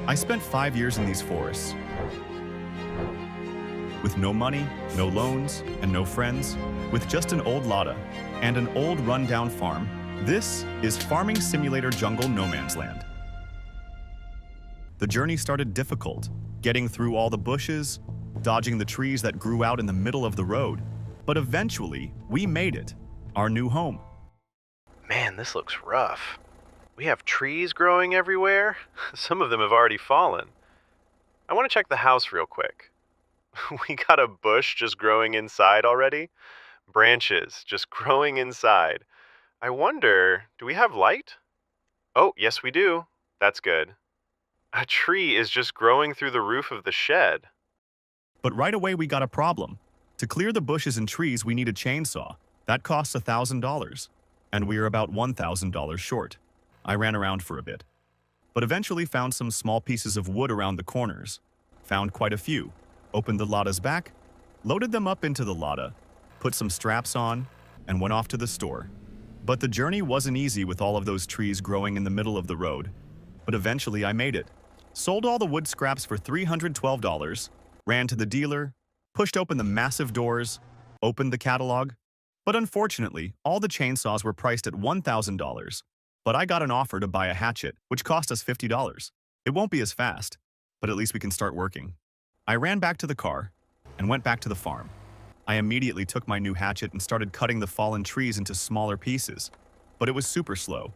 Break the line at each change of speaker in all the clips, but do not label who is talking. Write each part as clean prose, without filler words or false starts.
I spent 5 years in these forests. With no money, no loans, and no friends, with just an old Lada and an old run-down farm, this is Farming Simulator Jungle No Man's Land. The journey started difficult, getting through all the bushes, dodging the trees that grew out in the middle of the road, but eventually we made it, our new home.
Man, this looks rough. We have trees growing everywhere. Some of them have already fallen. I want to check the house real quick. We got a bush just growing inside already. Branches just growing inside. I wonder, do we have light? Oh, yes we do. That's good. A tree is just growing through the roof of the shed.
But right away we got a problem. To clear the bushes and trees, we need a chainsaw. That costs $1,000, and we are about $1,000 short. I ran around for a bit, but eventually found some small pieces of wood around the corners. Found quite a few. Opened the Lada's back, loaded them up into the Lada, put some straps on, and went off to the store. But the journey wasn't easy with all of those trees growing in the middle of the road. But eventually I made it. Sold all the wood scraps for $312, ran to the dealer, pushed open the massive doors, opened the catalog. But unfortunately, all the chainsaws were priced at $1,000. But I got an offer to buy a hatchet, which cost us $50. It won't be as fast, but at least we can start working. I ran back to the car and went back to the farm. I immediately took my new hatchet and started cutting the fallen trees into smaller pieces, but it was super slow.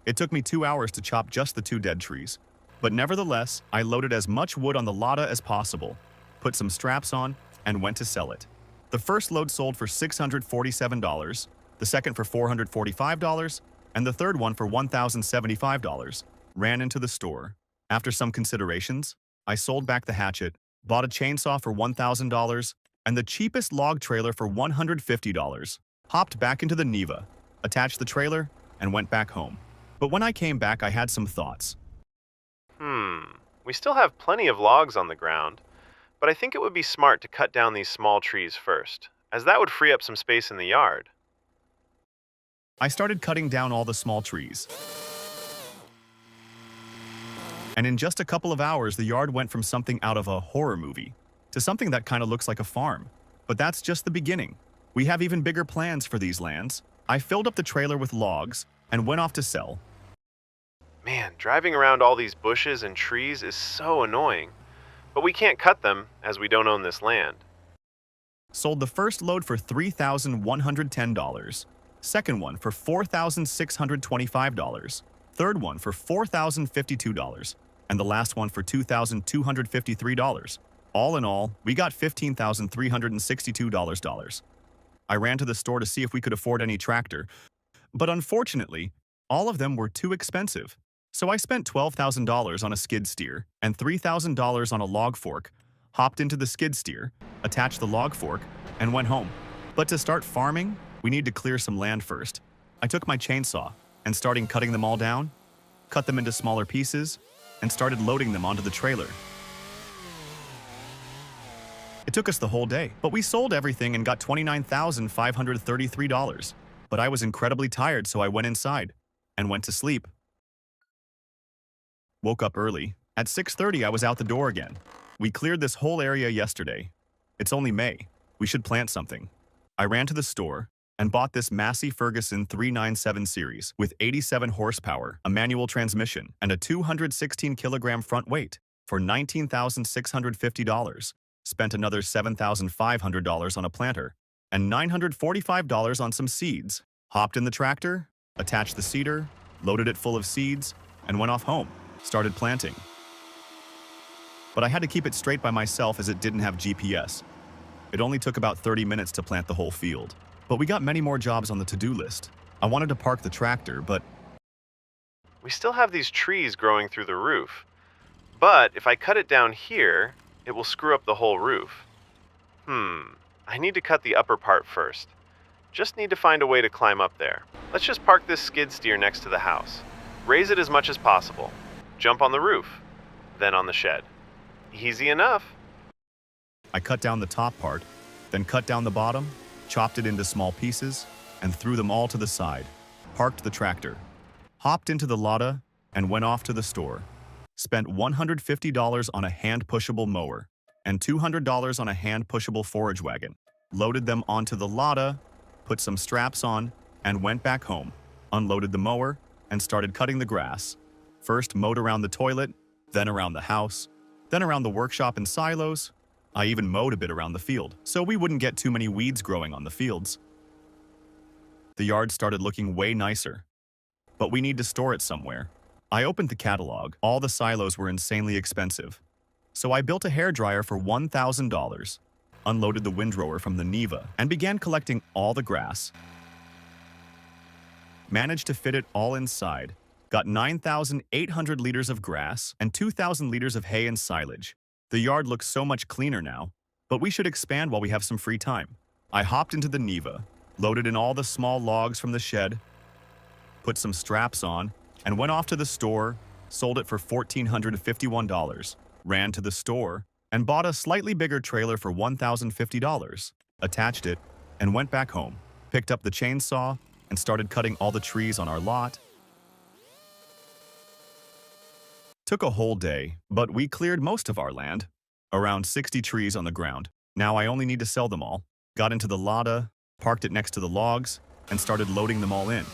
It took me 2 hours to chop just the 2 dead trees, but nevertheless, I loaded as much wood on the Lada as possible, put some straps on, and went to sell it. The first load sold for $647, the second for $445, and the third one for $1,075. Ran into the store. After some considerations, I sold back the hatchet, bought a chainsaw for $1,000, and the cheapest log trailer for $150. Hopped back into the Neva, attached the trailer, and went back home. But when I came back, I had some thoughts.
We still have plenty of logs on the ground, but I think it would be smart to cut down these small trees first, as that would free up some space in the yard.
I started cutting down all the small trees. And in just a couple of hours, the yard went from something out of a horror movie to something that kind of looks like a farm. But that's just the beginning. We have even bigger plans for these lands. I filled up the trailer with logs and went off to sell.
Man, driving around all these bushes and trees is so annoying. But we can't cut them, as we don't own this land.
Sold the first load for $3,110, second one for $4,625, third one for $4,052, and the last one for $2,253. All in all, we got $15,362. I ran to the store to see if we could afford any tractor, but unfortunately, all of them were too expensive. So I spent $12,000 on a skid steer and $3,000 on a log fork, hopped into the skid steer, attached the log fork, and went home. But to start farming, we need to clear some land first. I took my chainsaw and starting cutting them all down, cut them into smaller pieces, and started loading them onto the trailer. It took us the whole day, but we sold everything and got $29,533. But I was incredibly tired, so I went inside and went to sleep. Woke up early. At 6:30, I was out the door again. We cleared this whole area yesterday. It's only May. We should plant something. I ran to the store and bought this Massey Ferguson 397 series with 87 horsepower, a manual transmission, and a 216-kilogram front weight for $19,650. Spent another $7,500 on a planter and $945 on some seeds. Hopped in the tractor, attached the seeder, loaded it full of seeds, and went off home. Started planting. But I had to keep it straight by myself as it didn't have GPS. It only took about 30 minutes to plant the whole field. But we got many more jobs on the to-do list. I wanted to park the tractor, but
We still have these trees growing through the roof. But if I cut it down here, it will screw up the whole roof. I need to cut the upper part first. Just need to find a way to climb up there. Let's just park this skid steer next to the house. Raise it as much as possible. Jump on the roof, then on the shed. Easy enough.
I cut down the top part, then cut down the bottom, chopped it into small pieces, and threw them all to the side. Parked the tractor. Hopped into the Lada and went off to the store. Spent $150 on a hand-pushable mower and $200 on a hand-pushable forage wagon. Loaded them onto the Lada, put some straps on, and went back home. Unloaded the mower and started cutting the grass. First mowed around the toilet, then around the house, then around the workshop and silos. I even mowed a bit around the field, so we wouldn't get too many weeds growing on the fields. The yard started looking way nicer, but we need to store it somewhere. I opened the catalog. All the silos were insanely expensive, so I built a hairdryer for $1,000, unloaded the windrower from the Neva, and began collecting all the grass. Managed to fit it all inside. Got 9,800 liters of grass and 2,000 liters of hay and silage. The yard looks so much cleaner now, but we should expand while we have some free time. I hopped into the Neva, loaded in all the small logs from the shed, put some straps on, and went off to the store, sold it for $1,451, ran to the store, and bought a slightly bigger trailer for $1,050, attached it, and went back home, picked up the chainsaw, and started cutting all the trees on our lot. Took a whole day, but we cleared most of our land. Around 60 trees on the ground. Now I only need to sell them all. Got into the Lada, parked it next to the logs, and started loading them all in.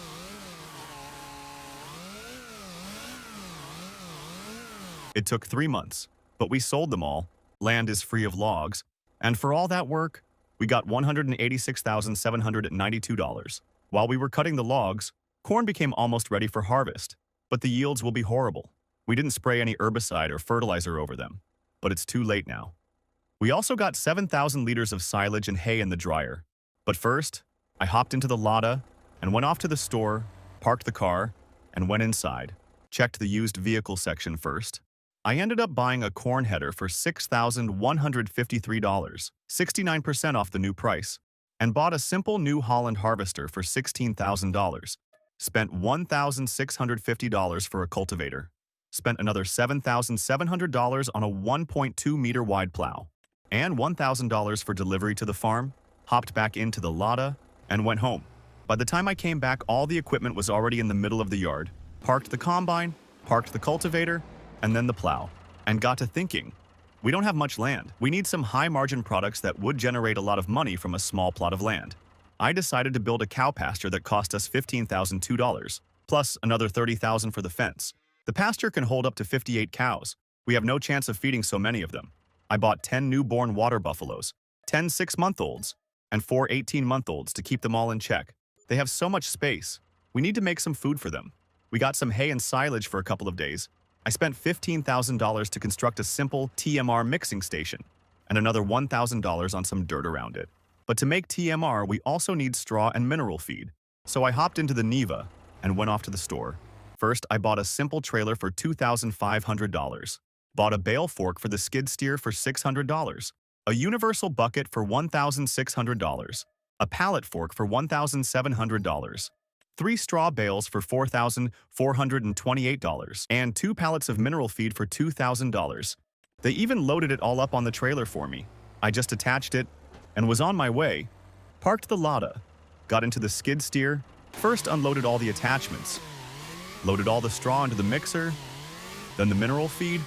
It took 3 months, but we sold them all. Land is free of logs, and for all that work, we got $186,792. While we were cutting the logs, corn became almost ready for harvest, but the yields will be horrible. We didn't spray any herbicide or fertilizer over them, but it's too late now. We also got 7,000 liters of silage and hay in the dryer. But first, I hopped into the Lada and went off to the store, parked the car, and went inside. Checked the used vehicle section first. I ended up buying a corn header for $6,153, 69% off the new price, and bought a simple New Holland harvester for $16,000. Spent $1,650 for a cultivator. Spent another $7,700 on a 1.2-meter wide plow, and $1,000 for delivery to the farm, hopped back into the Lada, and went home. By the time I came back, all the equipment was already in the middle of the yard. Parked the combine, parked the cultivator, and then the plow, and got to thinking, we don't have much land. We need some high-margin products that would generate a lot of money from a small plot of land. I decided to build a cow pasture that cost us $15,002, plus another $30,000 for the fence. The pasture can hold up to 58 cows. We have no chance of feeding so many of them. I bought 10 newborn water buffaloes, 10 6-month-olds, and 4 18-month-olds to keep them all in check. They have so much space. We need to make some food for them. We got some hay and silage for a couple of days. I spent $15,000 to construct a simple TMR mixing station, and another $1,000 on some dirt around it. But to make TMR, we also need straw and mineral feed. So I hopped into the Neva and went off to the store. First, I bought a simple trailer for $2,500. Bought a bale fork for the skid steer for $600. A universal bucket for $1,600. A pallet fork for $1,700. 3 straw bales for $4,428. And 2 pallets of mineral feed for $2,000. They even loaded it all up on the trailer for me. I just attached it and was on my way. Parked the Lada. Got into the skid steer. First unloaded all the attachments. Loaded all the straw into the mixer, then the mineral feed,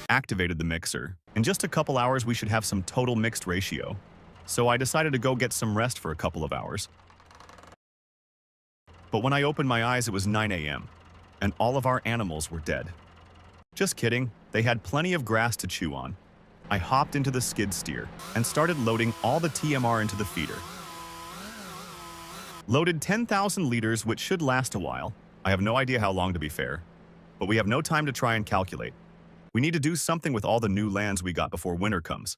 activated the mixer. In just a couple hours, we should have some total mixed ratio. So I decided to go get some rest for a couple of hours. But when I opened my eyes, it was 9 a.m., and all of our animals were dead. Just kidding, they had plenty of grass to chew on. I hopped into the skid steer and started loading all the TMR into the feeder. Loaded 10,000 liters, which should last a while. I have no idea how long, to be fair, but we have no time to try and calculate. We need to do something with all the new lands we got before winter comes.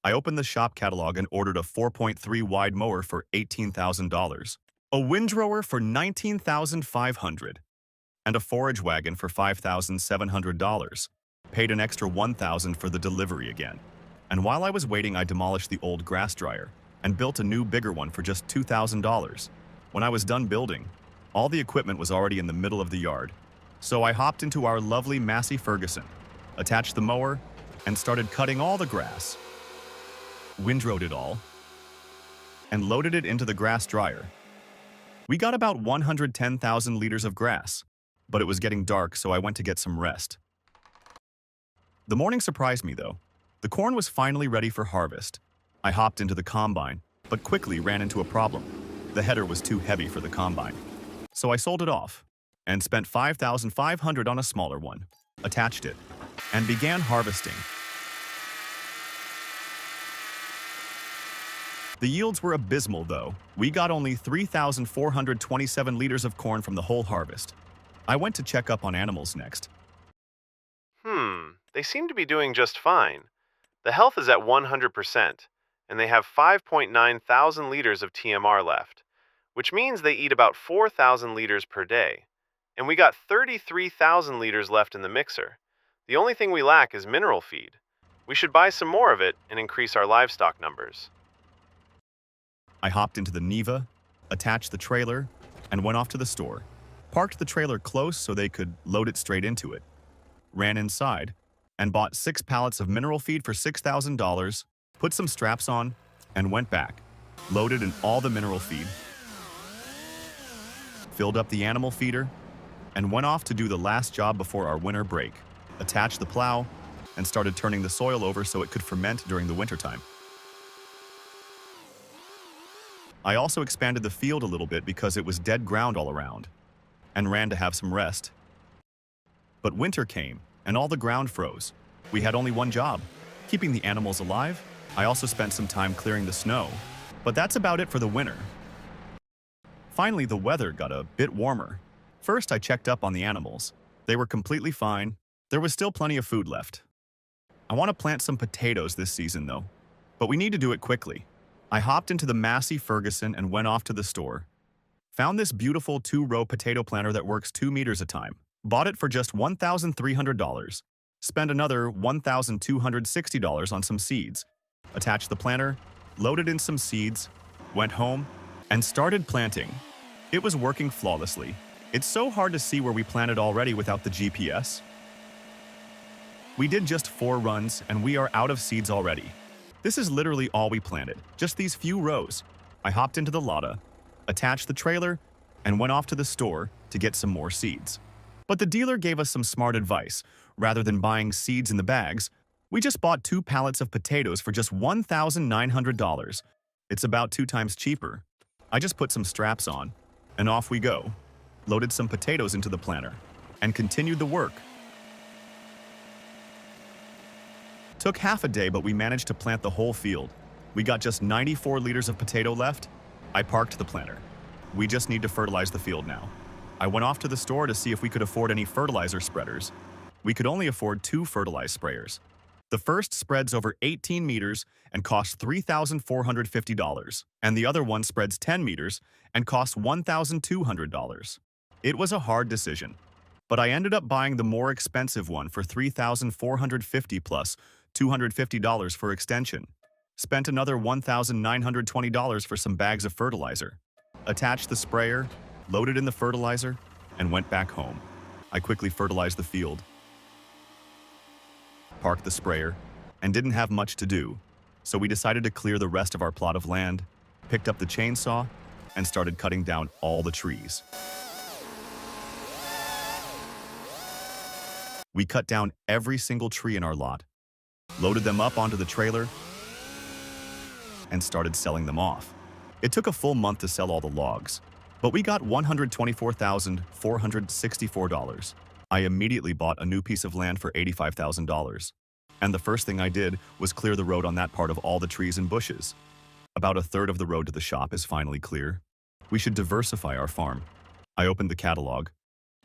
I opened the shop catalog and ordered a 4.3 wide mower for $18,000, a windrower for $19,500, and a forage wagon for $5,700. Paid an extra $1,000 for the delivery again. And while I was waiting, I demolished the old grass dryer and built a new, bigger one for just $2,000. When I was done building, all the equipment was already in the middle of the yard, so I hopped into our lovely Massey Ferguson, attached the mower, and started cutting all the grass. Windrowed it all, and loaded it into the grass dryer. We got about 110,000 liters of grass. but it was getting dark, so I went to get some rest. The morning surprised me, though. The corn was finally ready for harvest. I hopped into the combine, but quickly ran into a problem. The header was too heavy for the combine. So I sold it off and spent $5,500 on a smaller one, attached it, and began harvesting. The yields were abysmal, though. We got only 3,427 liters of corn from the whole harvest. I went to check up on animals next.
They seem to be doing just fine. The health is at 100%, and they have 5.9 thousand liters of TMR left, which means they eat about 4,000 liters per day. And we got 33,000 liters left in the mixer. The only thing we lack is mineral feed. We should buy some more of it and increase our livestock numbers.
I hopped into the Neva, attached the trailer, and went off to the store. Parked the trailer close so they could load it straight into it. Ran inside and bought 6 pallets of mineral feed for $6,000, put some straps on, and went back. Loaded in all the mineral feed, filled up the animal feeder, and went off to do the last job before our winter break. Attached the plow and started turning the soil over so it could ferment during the wintertime. I also expanded the field a little bit because it was dead ground all around, and ran to have some rest. But winter came, and all the ground froze. We had only one job, keeping the animals alive. I also spent some time clearing the snow, but that's about it for the winter. Finally, the weather got a bit warmer. First, I checked up on the animals. They were completely fine. There was still plenty of food left. I want to plant some potatoes this season, though, but we need to do it quickly. I hopped into the Massey Ferguson and went off to the store. Found this beautiful 2-row potato planter that works 2 meters a time. Bought it for just $1,300. Spent another $1,260 on some seeds. Attached the planter, loaded in some seeds, went home, and started planting. It was working flawlessly. It's so hard to see where we planted already without the GPS. We did just 4 runs, and we are out of seeds already. This is literally all we planted, just these few rows. I hopped into the Lada, attached the trailer, and went off to the store to get some more seeds. But the dealer gave us some smart advice. Rather than buying seeds in the bags, we just bought 2 pallets of potatoes for just $1,900. It's about 2 times cheaper. I just put some straps on, and off we go. Loaded some potatoes into the planter, and continued the work. Took half a day, but we managed to plant the whole field. We got just 94 liters of potato left. I parked the planter. We just need to fertilize the field now. I went off to the store to see if we could afford any fertilizer spreaders. We could only afford 2 fertilizer sprayers. The first spreads over 18 meters and costs $3,450, and the other one spreads 10 meters and costs $1,200. It was a hard decision, but I ended up buying the more expensive one for $3,450 plus $250 for extension. Spent another $1,920 for some bags of fertilizer. Attached the sprayer, loaded in the fertilizer, and went back home. I quickly fertilized the field, parked the sprayer, and didn't have much to do, so we decided to clear the rest of our plot of land, picked up the chainsaw, and started cutting down all the trees. We cut down every single tree in our lot, loaded them up onto the trailer, and started selling them off. It took a full month to sell all the logs, but we got $124,464. I immediately bought a new piece of land for $85,000. And the first thing I did was clear the road on that part of all the trees and bushes. About a third of the road to the shop is finally clear. We should diversify our farm. I opened the catalog,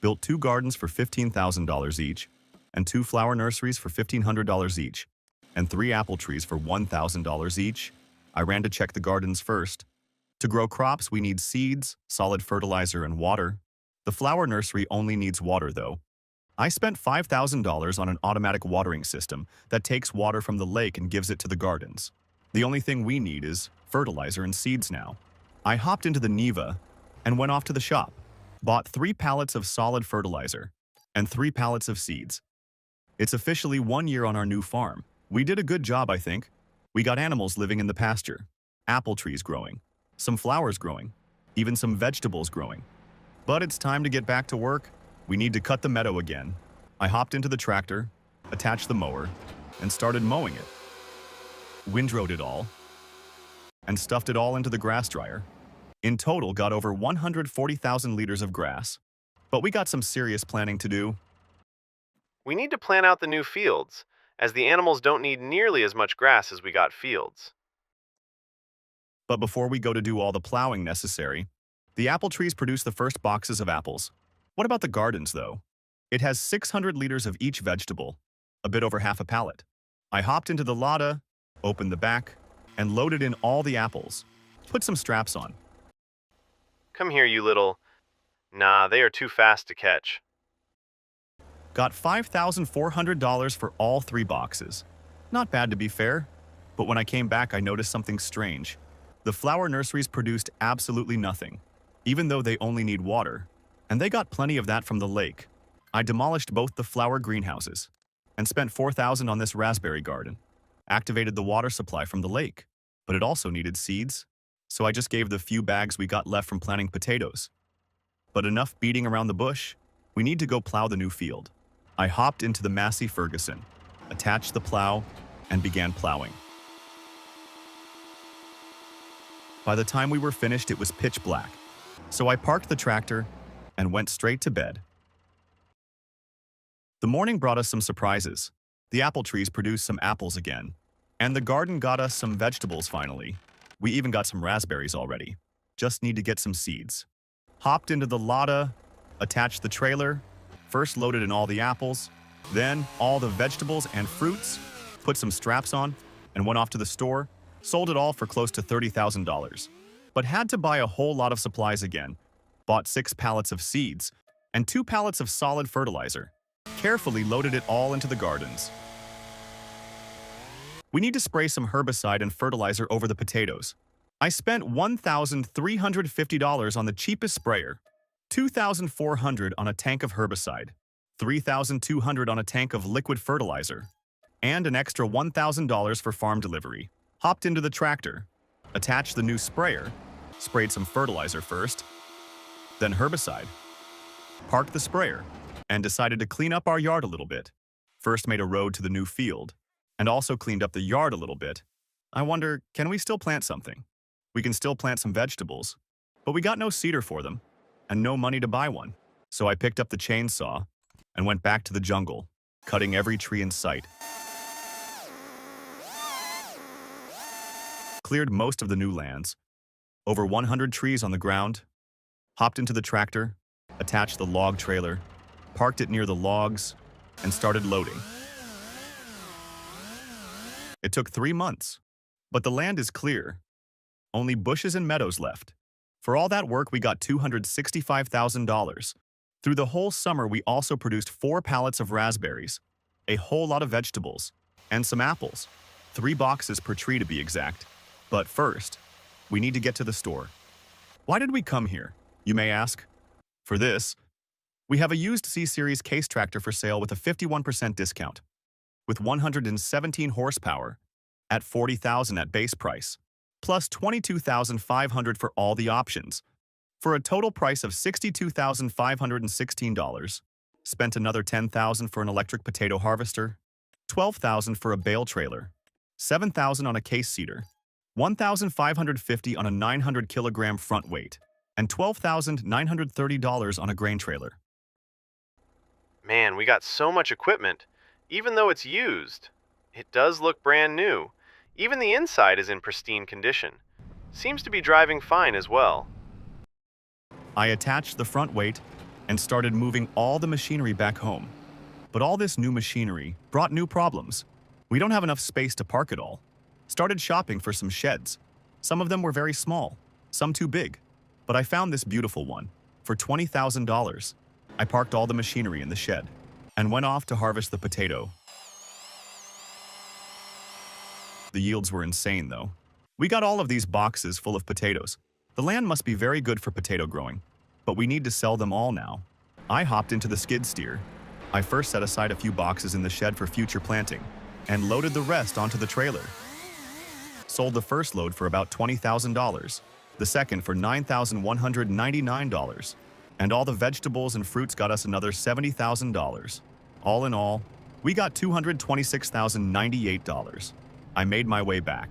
built 2 gardens for $15,000 each, and 2 flower nurseries for $1,500 each, and 3 apple trees for $1,000 each. I ran to check the gardens first. To grow crops, we need seeds, solid fertilizer, and water. The flower nursery only needs water, though. I spent $5,000 on an automatic watering system that takes water from the lake and gives it to the gardens. The only thing we need is fertilizer and seeds now. I hopped into the Neva and went off to the shop, bought 3 pallets of solid fertilizer and 3 pallets of seeds. It's officially 1 year on our new farm. We did a good job, I think. We got animals living in the pasture, apple trees growing, some flowers growing, even some vegetables growing. But it's time to get back to work. We need to cut the meadow again. I hopped into the tractor, attached the mower, and started mowing it. Windrowed it all, and stuffed it all into the grass dryer. In total, got over 140,000 liters of grass. But we got some serious planning to do.
We need to plan out the new fields, as the animals don't need nearly as much grass as we got fields.
But before we go to do all the plowing necessary, the apple trees produce the first boxes of apples. What about the gardens, though? It has 600 liters of each vegetable, a bit over half a pallet. I hopped into the lada, opened the back, and loaded in all the apples. Put some straps on.
Come here, you little... Nah, they are too fast to catch.
Got $5,400 for all 3 boxes. Not bad to be fair, but when I came back I noticed something strange. The flower nurseries produced absolutely nothing, even though they only need water, and they got plenty of that from the lake. I demolished both the flower greenhouses and spent $4,000 on this raspberry garden. Activated the water supply from the lake, but it also needed seeds, so I just gave the few bags we got left from planting potatoes. But enough beating around the bush, we need to go plow the new field. I hopped into the Massey Ferguson, attached the plow, and began plowing. By the time we were finished, it was pitch black, so I parked the tractor and went straight to bed. The morning brought us some surprises. The apple trees produced some apples again, and the garden got us some vegetables finally. We even got some raspberries already. Just need to get some seeds. Hopped into the lada, attached the trailer, first loaded in all the apples, then all the vegetables and fruits, put some straps on, and went off to the store, sold it all for close to $30,000. But had to buy a whole lot of supplies again. Bought 6 pallets of seeds and 2 pallets of solid fertilizer. Carefully loaded it all into the gardens. We need to spray some herbicide and fertilizer over the potatoes. I spent $1,350 on the cheapest sprayer, $2,400 on a tank of herbicide, $3,200 on a tank of liquid fertilizer, and an extra $1,000 for farm delivery. Hopped into the tractor, attached the new sprayer, sprayed some fertilizer first, then herbicide, parked the sprayer, and decided to clean up our yard a little bit. First made a road to the new field, and also cleaned up the yard a little bit. I wonder, can we still plant something? We can still plant some vegetables, but we got no seeder for them, and no money to buy one. So I picked up the chainsaw and went back to the jungle, cutting every tree in sight. Cleared most of the new lands, over 100 trees on the ground, hopped into the tractor, attached the log trailer, parked it near the logs, and started loading. It took 3 months, but the land is clear. Only bushes and meadows left. For all that work, we got $265,000. Through the whole summer, we also produced 4 pallets of raspberries, a whole lot of vegetables, and some apples. 3 boxes per tree to be exact. But first, we need to get to the store. Why did we come here, you may ask? For this, we have a used C-Series case tractor for sale with a 51% discount, with 117 horsepower, at $40,000 at base price, plus $22,500 for all the options, for a total price of $62,516. Spent another $10,000 for an electric potato harvester, $12,000 for a bale trailer, $7,000 on a case seeder, $1,550 on a 900-kilogram front weight, and $12,930 on a grain trailer.
Man, we got so much equipment, even though it's used. It does look brand new. Even the inside is in pristine condition. Seems to be driving fine as well.
I attached the front weight and started moving all the machinery back home. But all this new machinery brought new problems. We don't have enough space to park it all. Started shopping for some sheds. Some of them were very small, some too big. But I found this beautiful one for $20,000. I parked all the machinery in the shed and went off to harvest the potato. The yields were insane, though. We got all of these boxes full of potatoes. The land must be very good for potato growing, but we need to sell them all now. I hopped into the skid steer. I first set aside a few boxes in the shed for future planting and loaded the rest onto the trailer. Sold the first load for about $20,000, the second for $9,199. And all the vegetables and fruits got us another $70,000. All in all, we got $226,098. I made my way back,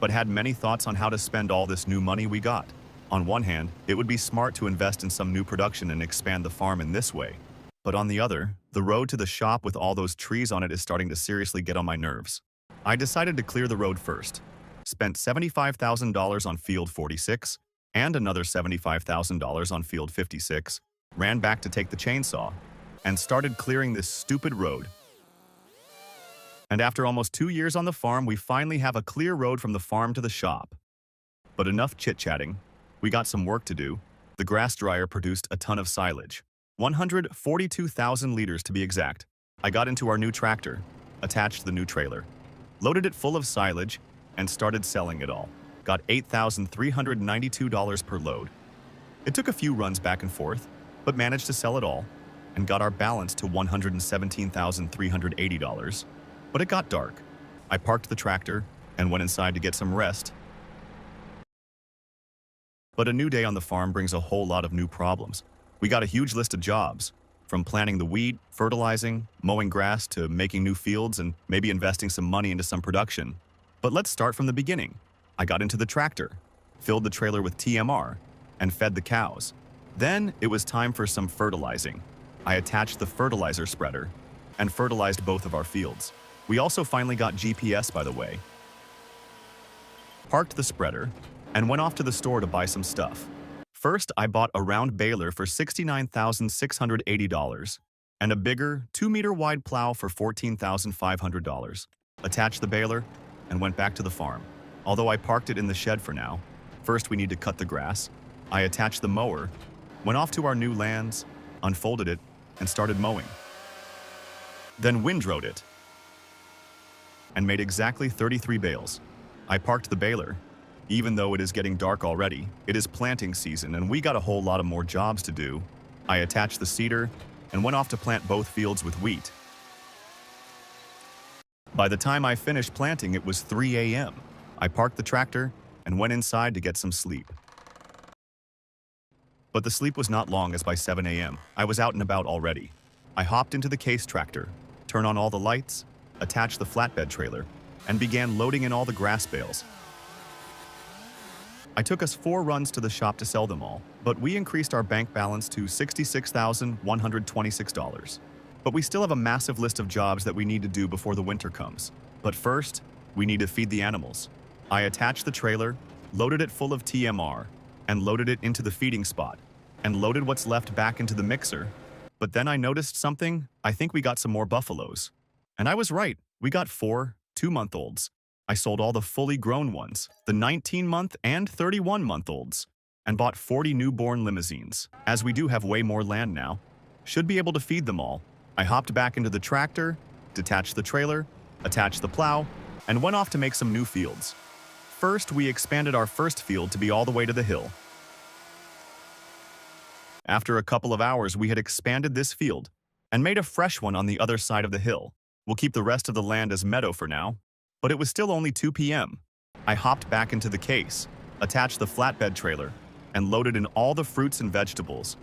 but had many thoughts on how to spend all this new money we got. On one hand, it would be smart to invest in some new production and expand the farm in this way. But on the other, the road to the shop with all those trees on it is starting to seriously get on my nerves. I decided to clear the road first. Spent $75,000 on field 46 and another $75,000 on field 56, ran back to take the chainsaw, and started clearing this stupid road. And after almost 2 years on the farm, we finally have a clear road from the farm to the shop. But enough chit-chatting. We got some work to do. The grass dryer produced a ton of silage. 142,000 liters to be exact. I got into our new tractor, attached the new trailer, loaded it full of silage, and started selling it all. Got $8,392 per load. It took a few runs back and forth, but managed to sell it all, and got our balance to $117,380. But it got dark. I parked the tractor and went inside to get some rest. But a new day on the farm brings a whole lot of new problems. We got a huge list of jobs, from planting the wheat, fertilizing, mowing grass, to making new fields and maybe investing some money into some production. But let's start from the beginning. I got into the tractor, filled the trailer with TMR, and fed the cows. Then it was time for some fertilizing. I attached the fertilizer spreader and fertilized both of our fields. We also finally got GPS, by the way. Parked the spreader and went off to the store to buy some stuff. First, I bought a round baler for $69,680 and a bigger 2-meter wide plow for $14,500. Attached the baler and went back to the farm. Although I parked it in the shed for now, first we need to cut the grass. I attached the mower, went off to our new lands, unfolded it, and started mowing. Then windrowed it and made exactly 33 bales. I parked the baler. Even though it is getting dark already, it is planting season and we got a whole lot of more jobs to do. I attached the seeder and went off to plant both fields with wheat. By the time I finished planting, it was 3 a.m. I parked the tractor and went inside to get some sleep. But the sleep was not long, as by 7 a.m. I was out and about already. I hopped into the case tractor, turned on all the lights, attached the flatbed trailer, and began loading in all the grass bales. I took us 4 runs to the shop to sell them all, but we increased our bank balance to $66,126. But we still have a massive list of jobs that we need to do before the winter comes. But first, we need to feed the animals. I attached the trailer, loaded it full of TMR, and loaded it into the feeding spot, and loaded what's left back into the mixer. But then I noticed something. I think we got some more buffaloes. And I was right. We got 4 2-month-olds. I sold all the fully grown ones, the 19-month and 31-month-olds, and bought 40 newborn limousines. As we do have way more land now, should be able to feed them all. I hopped back into the tractor, detached the trailer, attached the plow, and went off to make some new fields. First, we expanded our first field to be all the way to the hill. After a couple of hours, we had expanded this field and made a fresh one on the other side of the hill. We'll keep the rest of the land as meadow for now, but it was still only 2 p.m. I hopped back into the case, attached the flatbed trailer, and loaded in all the fruits and vegetables,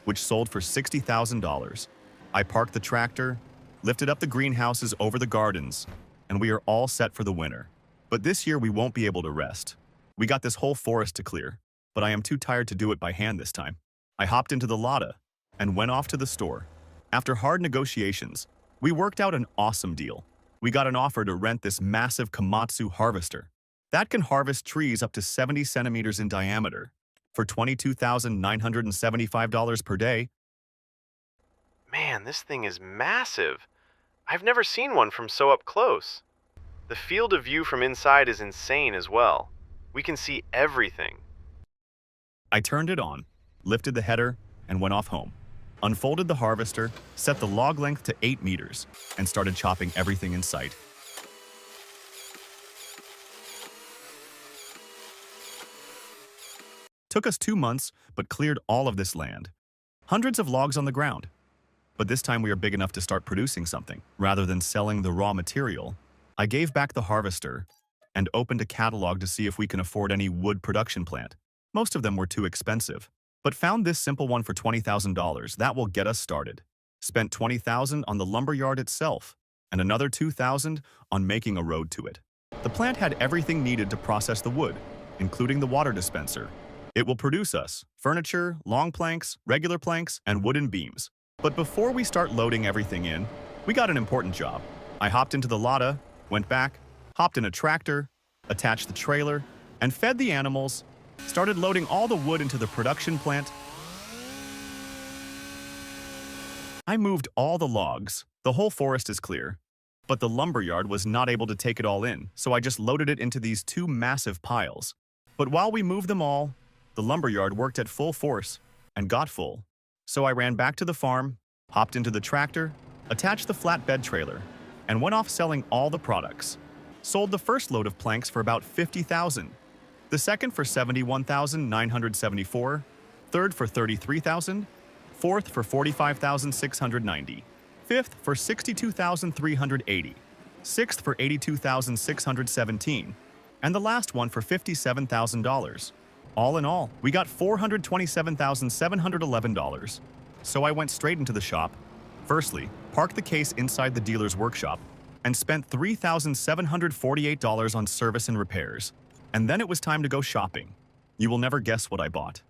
which sold for $60,000. I parked the tractor, lifted up the greenhouses over the gardens, and we are all set for the winter. But this year we won't be able to rest. We got this whole forest to clear, but I am too tired to do it by hand this time. I hopped into the Lada and went off to the store. After hard negotiations, we worked out an awesome deal. We got an offer to rent this massive Komatsu harvester that can harvest trees up to 70 centimeters in diameter for $22,975 per day.
Man, this thing is massive. I've never seen one from so up close. The field of view from inside is insane as well. We can see everything.
I turned it on, lifted the header, and went off home. Unfolded the harvester, set the log length to 8 meters, and started chopping everything in sight. Took us 2 months, but cleared all of this land. Hundreds of logs on the ground. But this time we are big enough to start producing something. Rather than selling the raw material, I gave back the harvester and opened a catalog to see if we can afford any wood production plant. Most of them were too expensive. but found this simple one for $20,000 that will get us started. Spent $20,000 on the lumberyard itself, and another $2,000 on making a road to it. The plant had everything needed to process the wood, including the water dispenser. It will produce us furniture, long planks, regular planks, and wooden beams. But before we start loading everything in, we got an important job. I hopped into the Lada, went back, hopped in a tractor, attached the trailer, and fed the animals, started loading all the wood into the production plant. I moved all the logs. The whole forest is clear. But the lumberyard was not able to take it all in, so I just loaded it into these two massive piles. But while we moved them all, the lumberyard worked at full force and got full. So I ran back to the farm, hopped into the tractor, attached the flatbed trailer, and went off selling all the products. Sold the first load of planks for about $50,000, the second for $71,974, third for $33,000, fourth for $45,690, fifth for $62,380, sixth for $82,617, and the last one for $57,000. All in all, we got $427,711. So I went straight into the shop. Firstly, parked the case inside the dealer's workshop and spent $3,748 on service and repairs. And then it was time to go shopping. You will never guess what I bought.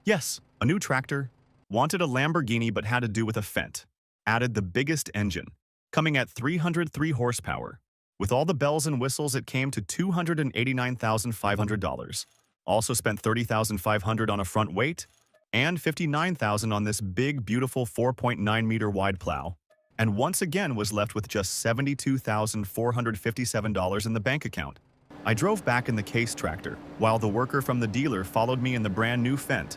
Yes, a new tractor. Wanted a Lamborghini but had to do with a Fendt. Added the biggest engine, coming at 303 horsepower. With all the bells and whistles, it came to $289,500. Also spent $30,500 on a front weight and $59,000 on this big, beautiful 4.9-meter wide plow. And once again was left with just $72,457 in the bank account. I drove back in the case tractor, while the worker from the dealer followed me in the brand new Fendt,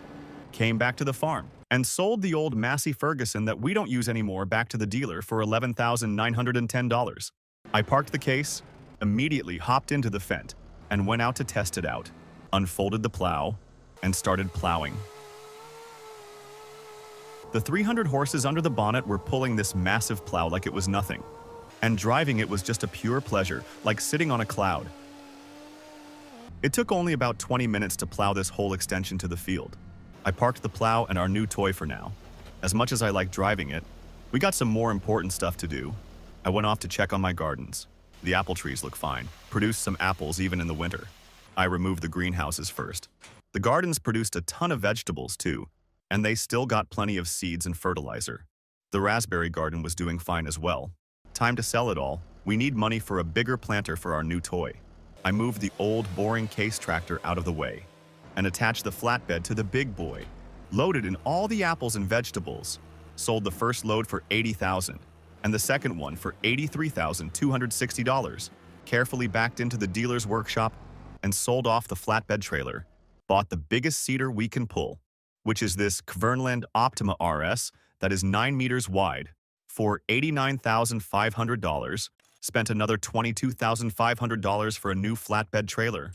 came back to the farm, and sold the old Massey Ferguson that we don't use anymore back to the dealer for $11,910. I parked the case, immediately hopped into the Fendt, and went out to test it out, unfolded the plow, and started plowing. The 300 horses under the bonnet were pulling this massive plow like it was nothing, and driving it was just a pure pleasure, like sitting on a cloud. It took only about 20 minutes to plow this whole extension to the field. I parked the plow and our new toy for now. As much as I like driving it, we got some more important stuff to do. I went off to check on my gardens. The apple trees look fine, produced some apples even in the winter. I removed the greenhouses first. The gardens produced a ton of vegetables too, and they still got plenty of seeds and fertilizer. The raspberry garden was doing fine as well. Time to sell it all. We need money for a bigger planter for our new toy. I moved the old boring case tractor out of the way and attached the flatbed to the big boy, loaded in all the apples and vegetables. Sold the first load for $80,000 and the second one for $83,260. Carefully backed into the dealer's workshop and sold off the flatbed trailer. Bought the biggest cedar we can pull, which is this Kvernland Optima RS that is 9 meters wide, for $89,500. Spent another $22,500 for a new flatbed trailer.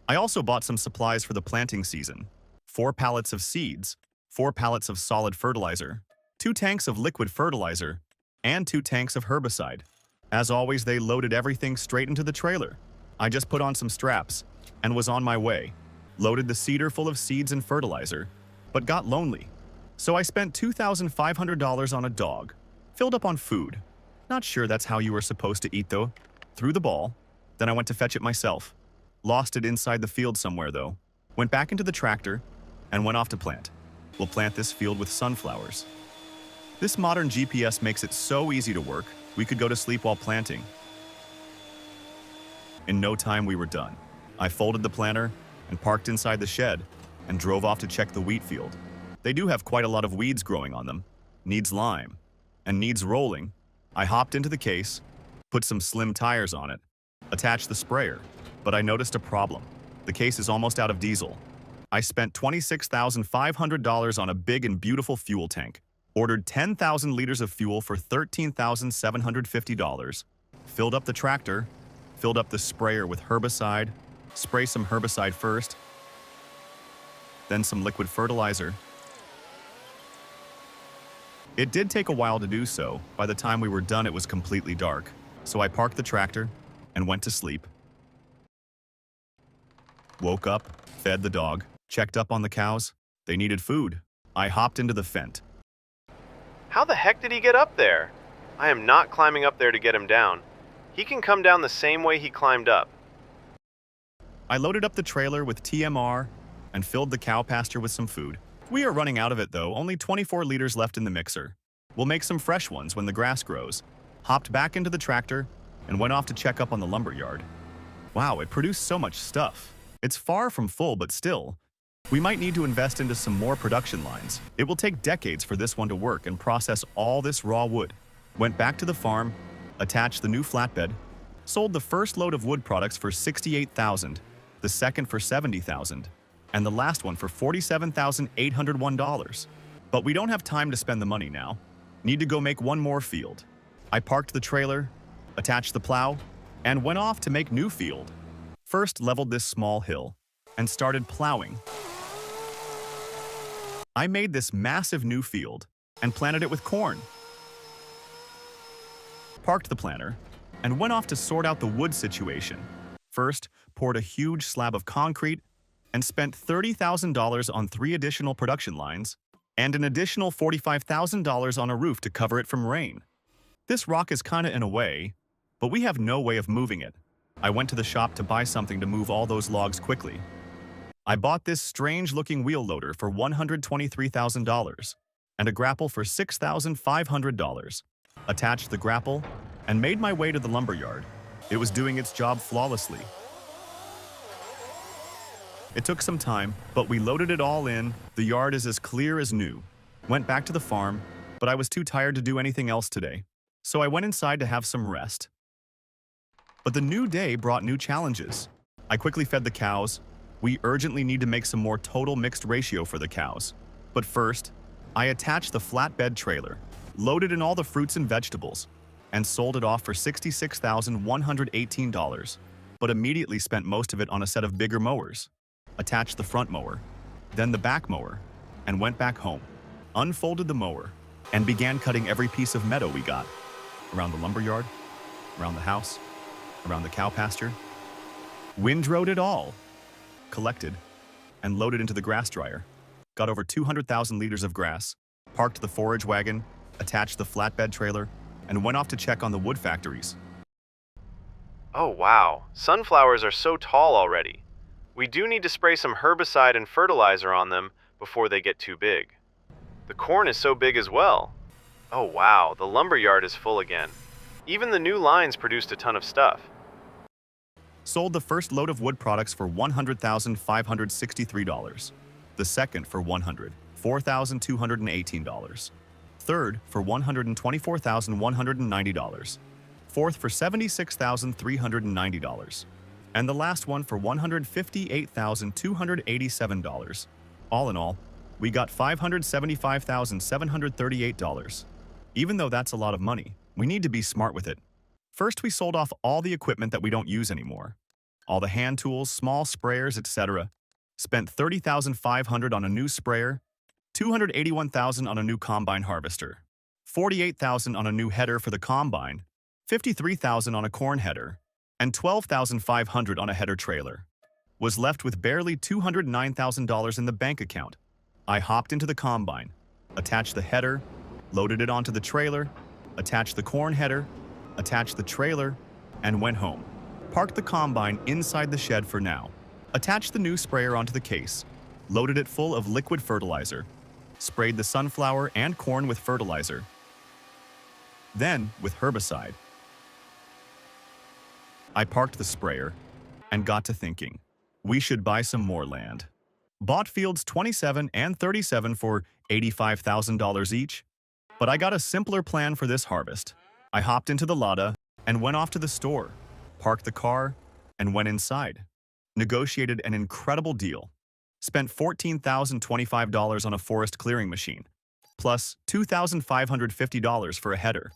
I also bought some supplies for the planting season. 4 pallets of seeds, 4 pallets of solid fertilizer, 2 tanks of liquid fertilizer, and 2 tanks of herbicide. As always, they loaded everything straight into the trailer. I just put on some straps and was on my way. Loaded the cedar full of seeds and fertilizer, but got lonely. So I spent $2,500 on a dog, filled up on food. Not sure that's how you were supposed to eat though. Threw the ball, then I went to fetch it myself. Lost it inside the field somewhere though. Went back into the tractor and went off to plant. We'll plant this field with sunflowers. This modern GPS makes it so easy to work, we could go to sleep while planting. In no time we were done. I folded the planter and parked inside the shed and drove off to check the wheat field. They do have quite a lot of weeds growing on them. Needs lime and needs rolling. I hopped into the case, put some slim tires on it, attached the sprayer, but I noticed a problem. The case is almost out of diesel. I spent $26,500 on a big and beautiful fuel tank, ordered 10,000 liters of fuel for $13,750, filled up the tractor, filled up the sprayer with herbicide, spray some herbicide first, then some liquid fertilizer. It did take a while to do so. By the time we were done, it was completely dark. So I parked the tractor and went to sleep. Woke up, fed the dog, checked up on the cows, They needed food. I hopped into the fent.
How the heck did he get up there? I am not climbing up there to get him down. He can come down the same way he climbed up.
I loaded up the trailer with TMR and filled the cow pasture with some food. We are running out of it though, only 24 liters left in the mixer. We'll make some fresh ones when the grass grows. Hopped back into the tractor and went off to check up on the lumber yard. Wow, it produced so much stuff. It's far from full, but still. We might need to invest into some more production lines. It will take decades for this one to work and process all this raw wood. Went back to the farm, attached the new flatbed, sold the first load of wood products for $68,000, the second for $70,000, and the last one for $47,801. But we don't have time to spend the money now. Need to go make one more field. I parked the trailer, attached the plow, and went off to make new field. First leveled this small hill and started plowing. I made this massive new field and planted it with corn. Parked the planter and went off to sort out the wood situation. First, poured a huge slab of concrete and spent $30,000 on 3 additional production lines and an additional $45,000 on a roof to cover it from rain. This rock is kinda in a way, but we have no way of moving it. I went to the shop to buy something to move all those logs quickly. I bought this strange-looking wheel loader for $123,000 and a grapple for $6,500. Attached the grapple and made my way to the lumber yard. It was doing its job flawlessly. It took some time, but we loaded it all in. The yard is as clear as new. Went back to the farm, but I was too tired to do anything else today, so I went inside to have some rest. But the new day brought new challenges. I quickly fed the cows. We urgently need to make some more total mixed ratio for the cows. But first, I attached the flatbed trailer, loaded in all the fruits and vegetables, and sold it off for $66,118, but immediately spent most of it on a set of bigger mowers. Attached the front mower, then the back mower, and went back home. Unfolded the mower, and began cutting every piece of meadow we got. Around the lumber yard, around the house, around the cow pasture. Windrowed it all. Collected, and loaded into the grass dryer. Got over 200,000 liters of grass, parked the forage wagon, attached the flatbed trailer, and went off to check on the wood factories.
Oh wow, sunflowers are so tall already. We do need to spray some herbicide and fertilizer on them before they get too big. The corn is so big as well. Oh wow, the lumber yard is full again. Even the new lines produced a ton of stuff.
Sold the first load of wood products for $100,563, the second for $104,218, third for $124,190, fourth for $76,390, and the last one for $158,287. All in all, we got $575,738. Even though that's a lot of money, we need to be smart with it. First, we sold off all the equipment that we don't use anymore. All the hand tools, small sprayers, etc. Spent $30,500 on a new sprayer, $281,000 on a new combine harvester, $48,000 on a new header for the combine, $53,000 on a corn header, and $12,500 on a header trailer. Was left with barely $209,000 in the bank account. I hopped into the combine, attached the header, loaded it onto the trailer, attached the corn header, attached the trailer, and went home. Parked the combine inside the shed for now. Attached the new sprayer onto the case, loaded it full of liquid fertilizer, sprayed the sunflower and corn with fertilizer, then with herbicide. I parked the sprayer and got to thinking, we should buy some more land. Bought fields 27 and 37 for $85,000 each, but I got a simpler plan for this harvest. I hopped into the Lada and went off to the store, parked the car, and went inside. Negotiated an incredible deal. Spent $14,025 on a forest clearing machine, plus $2,550 for a header.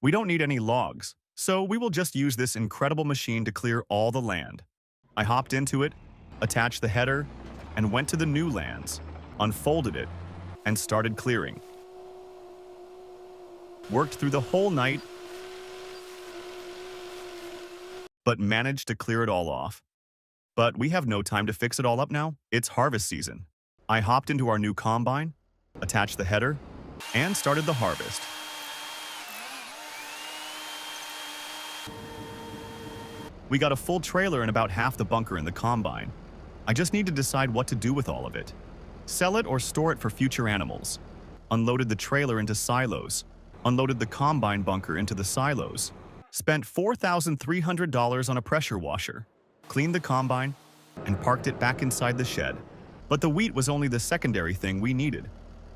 We don't need any logs, so we will just use this incredible machine to clear all the land. I hopped into it, attached the header, and went to the new lands, unfolded it, and started clearing. Worked through the whole night, but managed to clear it all off. But we have no time to fix it all up now. It's harvest season. I hopped into our new combine, attached the header, and started the harvest. We got a full trailer and about half the bunker in the combine. I just need to decide what to do with all of it. Sell it or store it for future animals. Unloaded the trailer into silos. Unloaded the combine bunker into the silos. Spent $4,300 on a pressure washer. Cleaned the combine and parked it back inside the shed. But the wheat was only the secondary thing we needed.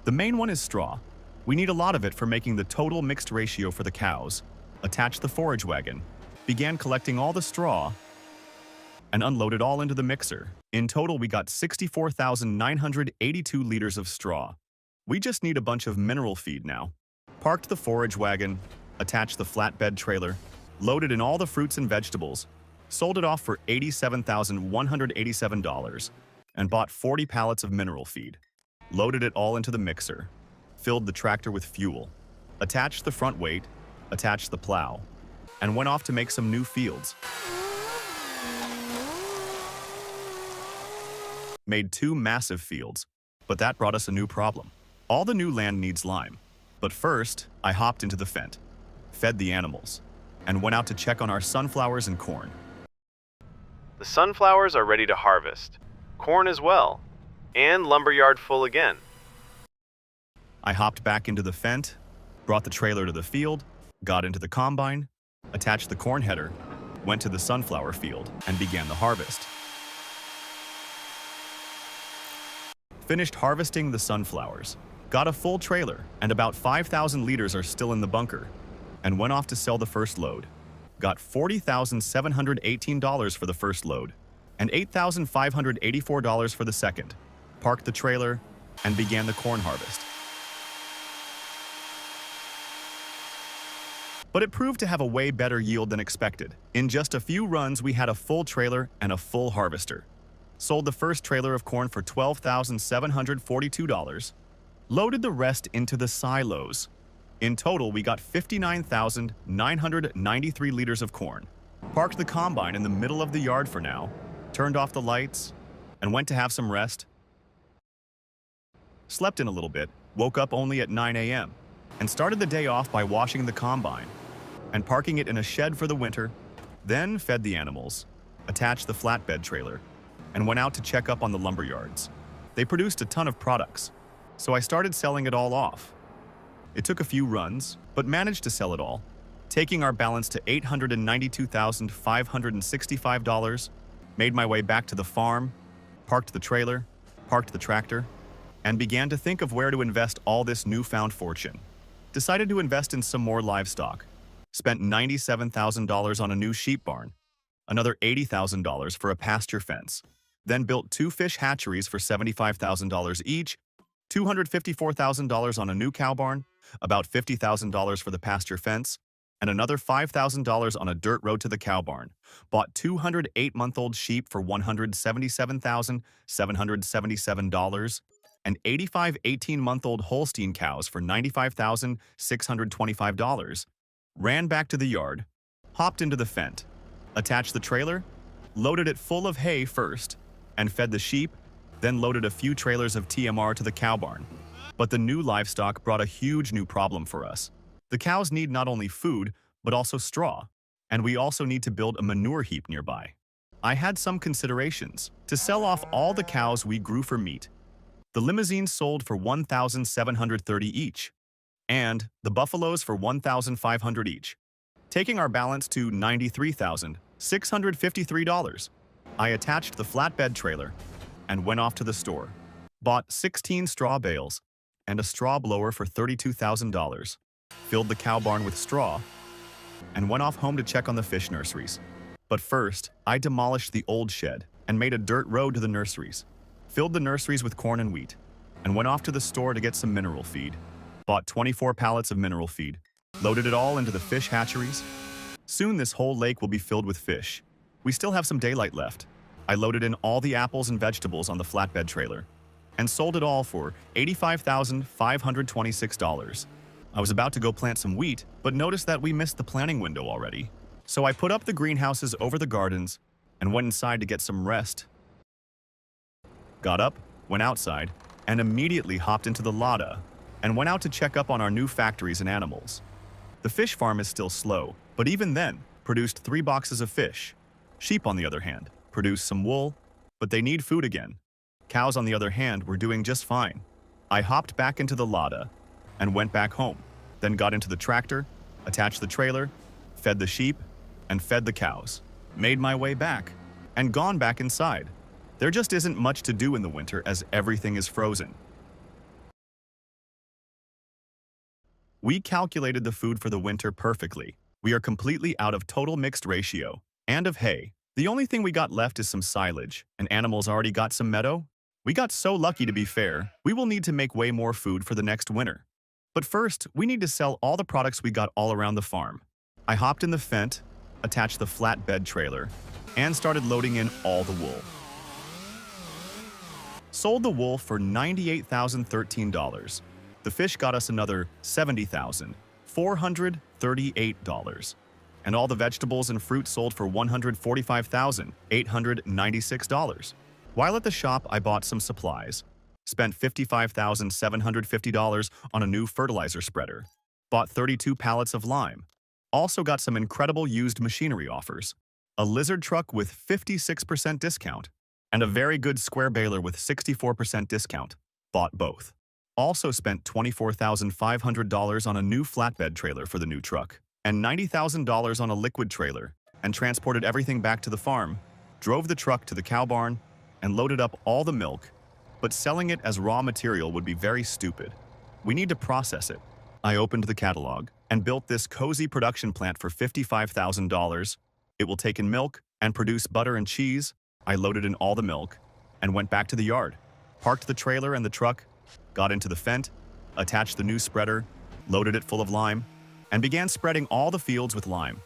The main one is straw. We need a lot of it for making the total mixed ratio for the cows. Attached the forage wagon. Began collecting all the straw and unloaded all into the mixer. In total, we got 64,982 liters of straw. We just need a bunch of mineral feed now. Parked the forage wagon, attached the flatbed trailer, loaded in all the fruits and vegetables, sold it off for $87,187, and bought 40 pallets of mineral feed. Loaded it all into the mixer, filled the tractor with fuel, attached the front weight, attached the plow, and went off to make some new fields. Made 2 massive fields, but that brought us a new problem. All the new land needs lime. But first, I hopped into the fent, fed the animals, and went out to check on our sunflowers and corn.
The sunflowers are ready to harvest. Corn as well. And lumberyard full again.
I hopped back into the fent, brought the trailer to the field, got into the combine, attached the corn header, went to the sunflower field, and began the harvest. Finished harvesting the sunflowers, got a full trailer, and about 5,000 liters are still in the bunker, and went off to sell the first load. Got $40,718 for the first load, and $8,584 for the second. Parked the trailer, and began the corn harvest. But it proved to have a way better yield than expected. In just a few runs, we had a full trailer and a full harvester. Sold the first trailer of corn for $12,742. Loaded the rest into the silos. In total, we got 59,993 liters of corn. Parked the combine in the middle of the yard for now, turned off the lights, and went to have some rest. Slept in a little bit, woke up only at 9 a.m., and started the day off by washing the combine and parking it in a shed for the winter, then fed the animals, attached the flatbed trailer, and went out to check up on the lumber yards. They produced a ton of products, so I started selling it all off. It took a few runs, but managed to sell it all, taking our balance to $892,565, made my way back to the farm, parked the trailer, parked the tractor, and began to think of where to invest all this newfound fortune. Decided to invest in some more livestock. Spent $97,000 on a new sheep barn, another $80,000 for a pasture fence, then built 2 fish hatcheries for $75,000 each, $254,000 on a new cow barn, about $50,000 for the pasture fence, and another $5,000 on a dirt road to the cow barn. Bought 208-month-old sheep for $177,777, and 85 18-month-old Holstein cows for $95,625. Ran back to the yard, hopped into the fent, attached the trailer, loaded it full of hay first, and fed the sheep, then loaded a few trailers of TMR to the cow barn. But the new livestock brought a huge new problem for us. The cows need not only food, but also straw, and we also need to build a manure heap nearby. I had some considerations to sell off all the cows we grew for meat. The limousines sold for $1,730 each, and the buffaloes for $1,500 each, taking our balance to $93,653. I attached the flatbed trailer and went off to the store. Bought 16 straw bales and a straw blower for $32,000. Filled the cow barn with straw and went off home to check on the fish nurseries. But first, I demolished the old shed and made a dirt road to the nurseries. Filled the nurseries with corn and wheat and went off to the store to get some mineral feed. Bought 24 pallets of mineral feed, loaded it all into the fish hatcheries. Soon this whole lake will be filled with fish. We still have some daylight left. I loaded in all the apples and vegetables on the flatbed trailer and sold it all for $85,526. I was about to go plant some wheat, but noticed that we missed the planting window already. So I put up the greenhouses over the gardens and went inside to get some rest. Got up, went outside, and immediately hopped into the Lada and went out to check up on our new factories and animals. The fish farm is still slow, but even then, produced 3 boxes of fish. Sheep, on the other hand, produced some wool, but they need food again. Cows, on the other hand, were doing just fine. I hopped back into the Lada and went back home, then got into the tractor, attached the trailer, fed the sheep, and fed the cows. Made my way back, and gone back inside. There just isn't much to do in the winter as everything is frozen. We calculated the food for the winter perfectly. We are completely out of total mixed ratio, and of hay. The only thing we got left is some silage, and animals already got some meadow. We got so lucky, to be fair. We will need to make way more food for the next winter. But first, we need to sell all the products we got all around the farm. I hopped in the Fendt, attached the flatbed trailer, and started loading in all the wool. Sold the wool for $98,013. The fish got us another $70,438. And all the vegetables and fruit sold for $145,896. While at the shop, I bought some supplies. Spent $55,750 on a new fertilizer spreader. Bought 32 pallets of lime. Also got some incredible used machinery offers. A lizard truck with 56% discount. And a very good square baler with 64% discount. Bought both. Also spent $24,500 on a new flatbed trailer for the new truck. And $90,000 on a liquid trailer. And transported everything back to the farm. Drove the truck to the cow barn. And loaded up all the milk. But selling it as raw material would be very stupid. We need to process it. I opened the catalog and built this cozy production plant for $55,000. It will take in milk and produce butter and cheese. I loaded in all the milk and went back to the yard, parked the trailer and the truck, got into the Fendt, attached the new spreader, loaded it full of lime, and began spreading all the fields with lime.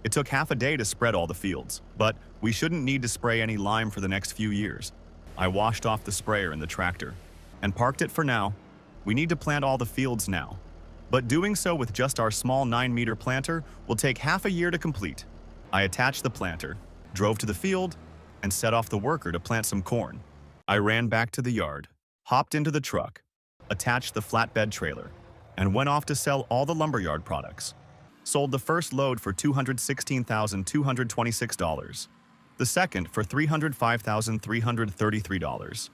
It took half a day to spread all the fields, but we shouldn't need to spray any lime for the next few years. I washed off the sprayer in the tractor and parked it for now. We need to plant all the fields now. But doing so with just our small 9-meter planter will take half a year to complete. I attached the planter, drove to the field, and set off the worker to plant some corn. I ran back to the yard, hopped into the truck, attached the flatbed trailer, and went off to sell all the lumberyard products. Sold the first load for $216,226, the second for $305,333,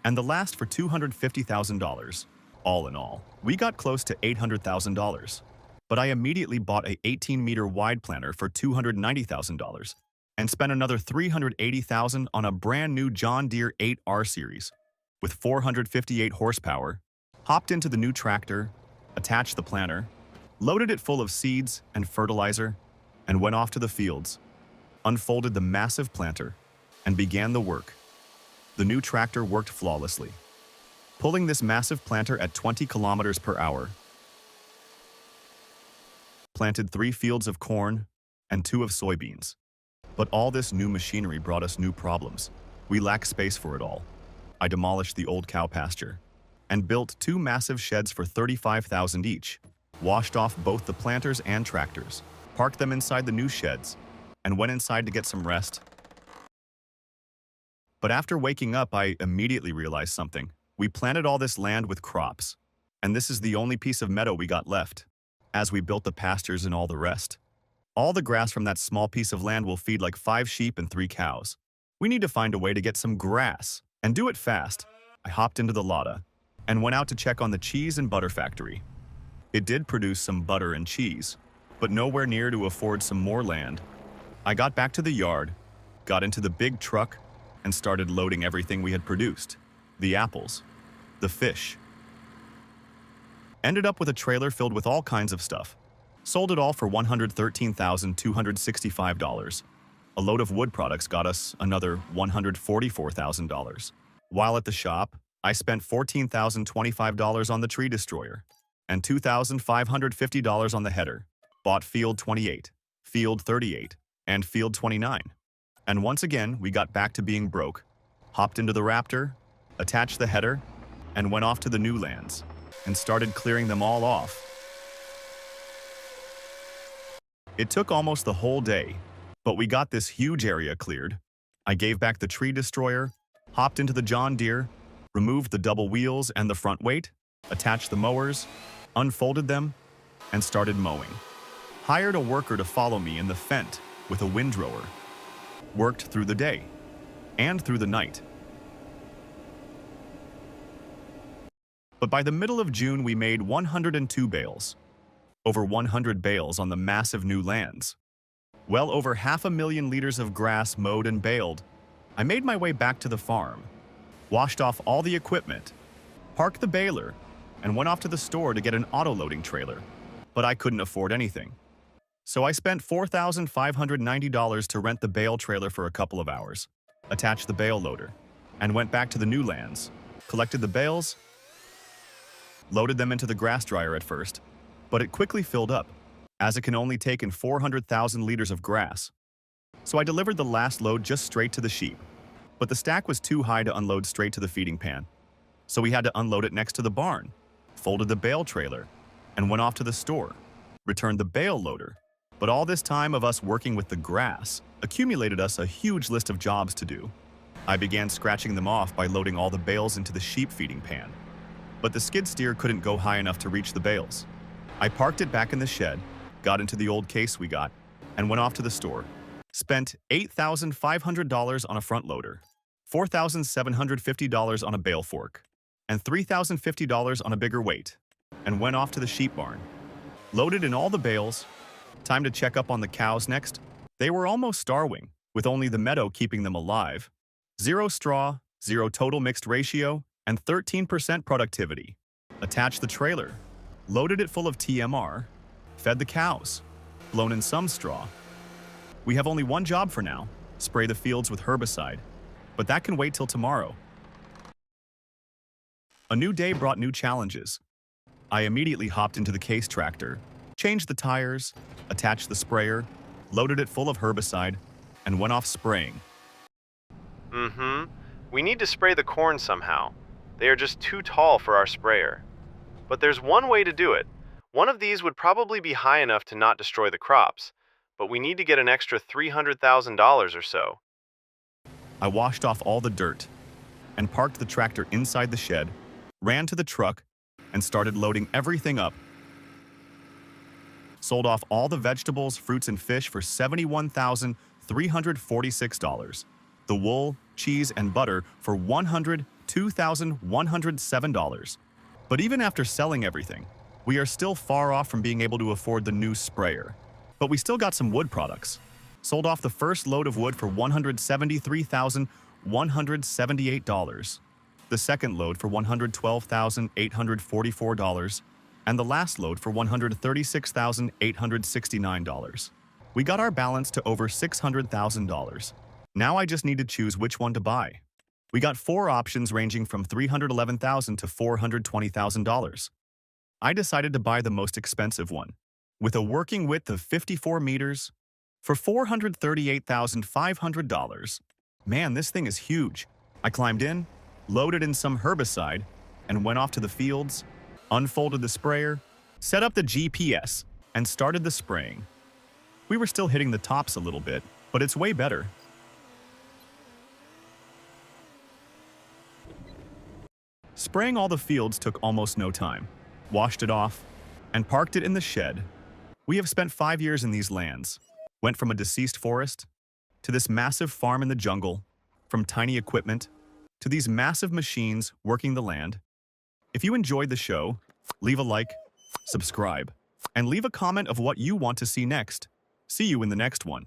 and the last for $250,000. All in all, we got close to $800,000. But I immediately bought a 18-meter wide planter for $290,000 and spent another $380,000 on a brand new John Deere 8R series with 458 horsepower, hopped into the new tractor, attached the planter, loaded it full of seeds and fertilizer, and went off to the fields, unfolded the massive planter, and began the work. The new tractor worked flawlessly, pulling this massive planter at 20 kilometers per hour. Planted 3 fields of corn and 2 of soybeans. But all this new machinery brought us new problems. We lack space for it all. I demolished the old cow pasture and built 2 massive sheds for $35,000 each, washed off both the planters and tractors, parked them inside the new sheds, and went inside to get some rest. But after waking up, I immediately realized something. We planted all this land with crops, and this is the only piece of meadow we got left, as we built the pastures and all the rest. All the grass from that small piece of land will feed like 5 sheep and 3 cows. We need to find a way to get some grass, and do it fast. I hopped into the Lada and went out to check on the cheese and butter factory. It did produce some butter and cheese, but nowhere near to afford some more land. I got back to the yard, got into the big truck, and started loading everything we had produced. The apples, the fish. Ended up with a trailer filled with all kinds of stuff. Sold it all for $113,265. A load of wood products got us another $144,000. While at the shop, I spent $14,025 on the tree destroyer and $2,550 on the header. Bought field 28, field 38, and field 29. And once again, we got back to being broke. Hopped into the Raptor, attached the header, and went off to the new lands and started clearing them all off. It took almost the whole day, but we got this huge area cleared. I gave back the tree destroyer, hopped into the John Deere, removed the double wheels and the front weight, attached the mowers, unfolded them, and started mowing. Hired a worker to follow me in the Fendt with a windrower. Worked through the day and through the night. But by the middle of June, we made 102 bales. Over 100 bales on the massive new lands. Well over 500,000 liters of grass mowed and baled. I made my way back to the farm, washed off all the equipment, parked the baler, and went off to the store to get an auto-loading trailer. But I couldn't afford anything. So I spent $4,590 to rent the bale trailer for a couple of hours, attached the bale loader, and went back to the new lands, collected the bales, loaded them into the grass dryer at first, but it quickly filled up, as it can only take in 400,000 liters of grass. So I delivered the last load just straight to the sheep, but the stack was too high to unload straight to the feeding pan. So we had to unload it next to the barn, folded the bale trailer, and went off to the store, returned the bale loader. But all this time of us working with the grass accumulated us a huge list of jobs to do. I began scratching them off by loading all the bales into the sheep feeding pan. But the skid steer couldn't go high enough to reach the bales. I parked it back in the shed, got into the old case we got, and went off to the store. Spent $8,500 on a front loader, $4,750 on a bale fork, and $3,050 on a bigger weight, and went off to the sheep barn. Loaded in all the bales. Time to check up on the cows next. They were almost starving, with only the meadow keeping them alive. 0 straw, 0 total mixed ratio, and 13% productivity. Attached the trailer, loaded it full of TMR, fed the cows, blown in some straw. We have only one job for now, spray the fields with herbicide, but that can wait till tomorrow. A new day brought new challenges. I immediately hopped into the case tractor, changed the tires, attached the sprayer, loaded it full of herbicide, and went off spraying.
We need to spray the corn somehow. They are just too tall for our sprayer. But there's one way to do it. One of these would probably be high enough to not destroy the crops, but we need to get an extra $300,000 or so.
I washed off all the dirt and parked the tractor inside the shed, ran to the truck, and started loading everything up. Sold off all the vegetables, fruits, and fish for $71,346. The wool, cheese, and butter for $102,107. But even after selling everything, we are still far off from being able to afford the new sprayer. But we still got some wood products. Sold off the first load of wood for $173,178. The second load for $112,844. And the last load for $136,869. We got our balance to over $600,000. Now I just need to choose which one to buy. We got 4 options ranging from $311,000 to $420,000. I decided to buy the most expensive one, with a working width of 54 meters, for $438,500. Man, this thing is huge. I climbed in, loaded in some herbicide, and went off to the fields, unfolded the sprayer, set up the GPS, and started the spraying. We were still hitting the tops a little bit, but it's way better. Spraying all the fields took almost no time. Washed it off, and parked it in the shed. We have spent 5 years in these lands. Went from a deceased forest to this massive farm in the jungle, from tiny equipment to these massive machines working the land. If you enjoyed the show, leave a like, subscribe, and leave a comment of what you want to see next. See you in the next one.